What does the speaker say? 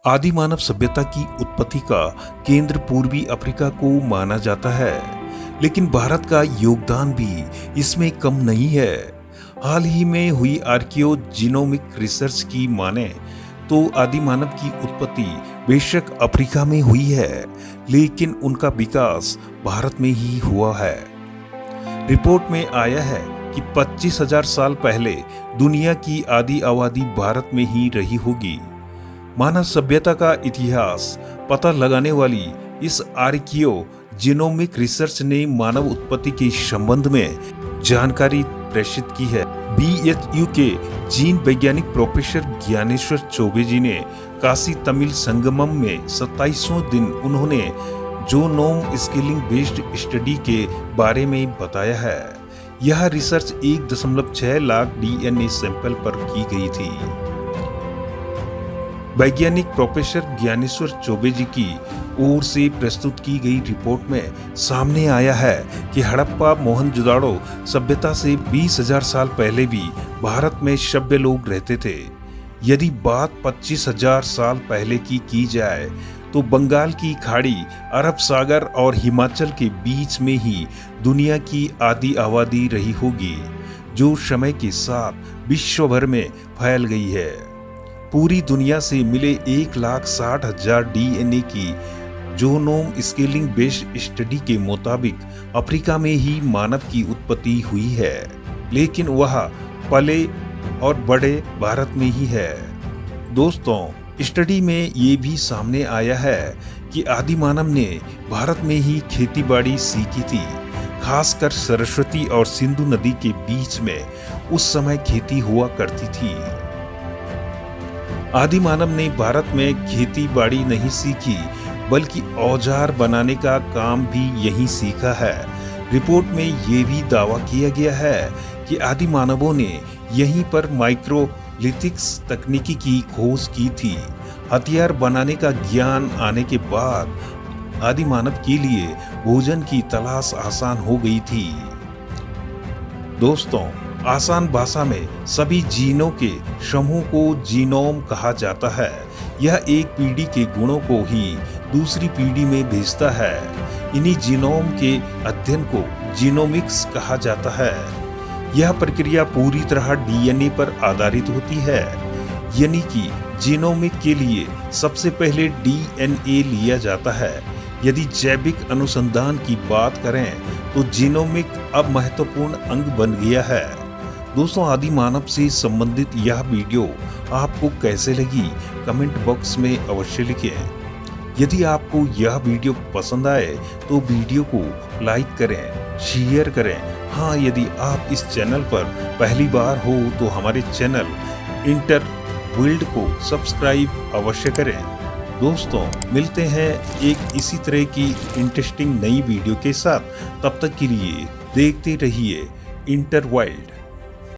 आदि मानव सभ्यता की उत्पत्ति का केंद्र पूर्वी अफ्रीका को माना जाता है, लेकिन भारत का योगदान भी इसमें कम नहीं है। हाल ही में हुई आर्कियोजीनोमिक रिसर्च की माने तो आदि मानव की उत्पत्ति बेशक अफ्रीका में हुई है, लेकिन उनका विकास भारत में ही हुआ है। रिपोर्ट में आया है कि 25,000 साल पहले दुनिया की आधी आबादी भारत में ही रही होगी। मानव सभ्यता का इतिहास पता लगाने वाली इस आर्कियोजीनोमिक रिसर्च ने मानव उत्पत्ति के संबंध में जानकारी प्रेषित की है। BHU के जीन वैज्ञानिक प्रोफेसर ज्ञानेश्वर चौबे जी ने काशी तमिल संगमम में 27वें दिन उन्होंने जीनोम स्केलिंग बेस्ड स्टडी के बारे में बताया है। यह रिसर्च 1.6 लाख DNA सैंपल पर की गई थी। वैज्ञानिक प्रोफेसर ज्ञानेश्वर चौबे जी की ओर से प्रस्तुत की गई रिपोर्ट में सामने आया है कि हड़प्पा मोहनजोदाड़ो सभ्यता से 20,000 साल पहले भी भारत में सभ्य लोग रहते थे। यदि बात 25,000 साल पहले की जाए तो बंगाल की खाड़ी, अरब सागर और हिमाचल के बीच में ही दुनिया की आधी आबादी रही होगी, जो समय के साथ विश्व भर में फैल गई है। पूरी दुनिया से मिले 1,60,000 DNA की जीनोम स्केलिंग बेस्ड स्टडी के मुताबिक अफ्रीका में ही मानव की उत्पत्ति हुई है, लेकिन वह पले और बड़े भारत में ही है। दोस्तों, स्टडी में ये भी सामने आया है कि आदि मानव ने भारत में ही खेतीबाड़ी सीखी थी, खासकर सरस्वती और सिंधु नदी के बीच में उस समय खेती हुआ करती थी। आदि मानव ने भारत में खेती बाड़ी नहीं सीखी, बल्कि औजार बनाने का काम भी यहीं सीखा है। रिपोर्ट में ये भी दावा किया गया है कि आदि मानवों ने यहीं पर माइक्रोलिथिक्स तकनीकी की खोज की थी। हथियार बनाने का ज्ञान आने के बाद आदि मानव के लिए भोजन की तलाश आसान हो गई थी। दोस्तों, आसान भाषा में सभी जीनों के समूह को जीनोम कहा जाता है। यह एक पीढ़ी के गुणों को ही दूसरी पीढ़ी में भेजता है। इन्हीं जीनोम के अध्ययन को जीनोमिक्स कहा जाता है। यह प्रक्रिया पूरी तरह DNA पर आधारित होती है, यानी कि जीनोमिक के लिए सबसे पहले DNA लिया जाता है। यदि जैविक अनुसंधान की बात करें तो जीनोमिक अब महत्वपूर्ण अंग बन गया है। दोस्तों, आदि मानव से संबंधित यह वीडियो आपको कैसे लगी, कमेंट बॉक्स में अवश्य लिखें। यदि आपको यह वीडियो पसंद आए तो वीडियो को लाइक करें, शेयर करें। हाँ, यदि आप इस चैनल पर पहली बार हो तो हमारे चैनल इंटर वर्ल्ड को सब्सक्राइब अवश्य करें। दोस्तों, मिलते हैं एक इसी तरह की इंटरेस्टिंग नई वीडियो के साथ। तब तक के लिए देखते रहिए इंटर वर्ल्ड।